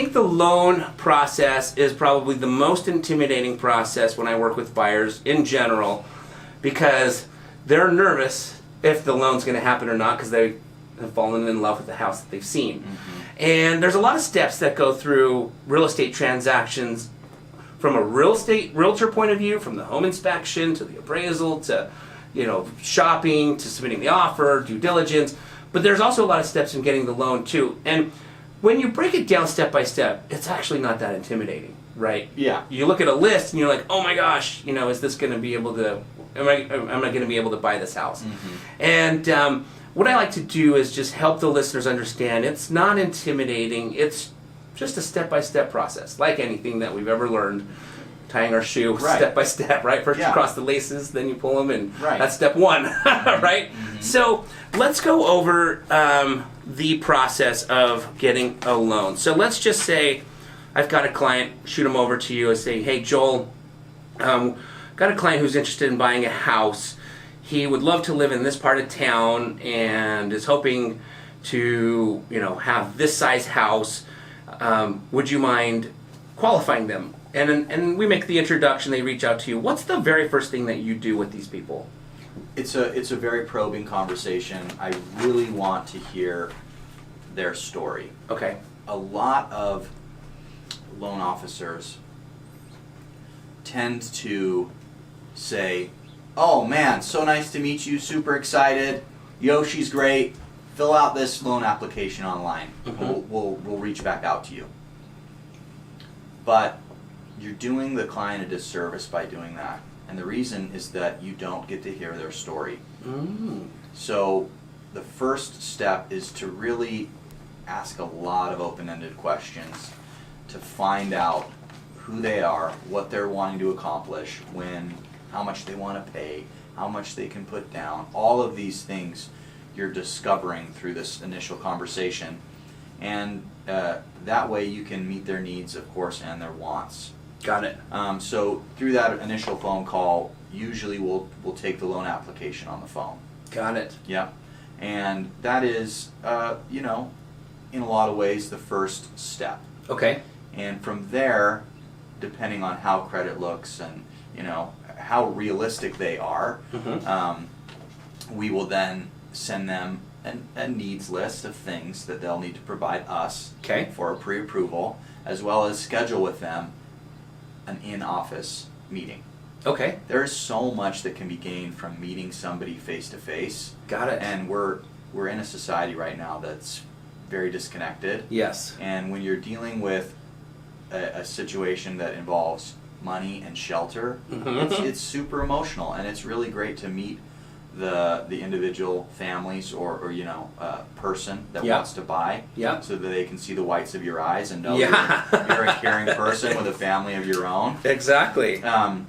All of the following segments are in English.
think the loan process is probably the most intimidating process when I work with buyers in general, because they're nervous if the loan's going to happen or not, because they have fallen in love with the house that they've seen. And there's a lot of steps that go through real estate transactions, from a realtor point of view, from the home inspection to the appraisal to, shopping to submitting the offer, due diligence. But there's also a lot of steps in getting the loan too. And when you break it down step by step, it's actually not that intimidating, right? Yeah. You look at a list and you're like, oh my gosh, is this going to be able to, am I going to be able to buy this house? And what I like to do is just help the listeners understand it's not intimidating. It's just a step-by-step process, like anything that we've ever learned. Tying our shoe step by step, right? First you cross the laces, then you pull them, and that's step one, right? So let's go over the process of getting a loan. So let's just say I've got a client, shoot them over to you and say, hey, Joel, got a client who's interested in buying a house. He would love to live in this part of town and is hoping to, have this size house. Would you mind qualifying them? And we make the introduction, they reach out to you. What's the very first thing that you do with these people? It's a very probing conversation. I really want to hear their story. Okay. A lot of loan officers tend to say, oh man, so nice to meet you, super excited, Yoshi's great, fill out this loan application online. We'll reach back out to you. But you're doing the client a disservice by doing that. And the reason is that you don't get to hear their story. So the first step is to really ask a lot of open-ended questions to find out who they are, what they're wanting to accomplish, when, how much they want to pay, how much they can put down. All of these things you're discovering through this initial conversation. And that way you can meet their needs, of course, and their wants. Got it. So through that initial phone call, usually we'll take the loan application on the phone. Got it. Yeah. And that is, in a lot of ways, the first step. Okay. And from there, depending on how credit looks and, how realistic they are, we will then send them a needs list of things that they'll need to provide us for a pre-approval, as well as schedule with them an in-office meeting. Okay. There's so much that can be gained from meeting somebody face-to-face. Got it. And we're in a society right now that's very disconnected. Yes. And when you're dealing with a situation that involves money and shelter, it's super emotional, and it's really great to meet the individual families or person that wants to buy, so that they can see the whites of your eyes and know you're a caring person with a family of your own. Exactly. And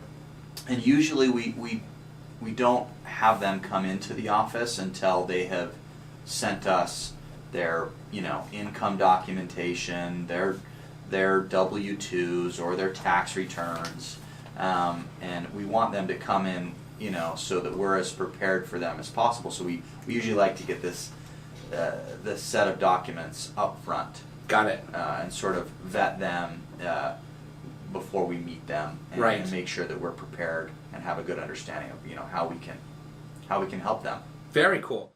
usually we don't have them come into the office until they have sent us their income documentation, their W-2s or their tax returns, and we want them to come in so that we're as prepared for them as possible. So we usually like to get this set of documents up front. Got it. And sort of vet them before we meet them, and make sure that we're prepared and have a good understanding of how we can help them. Very cool.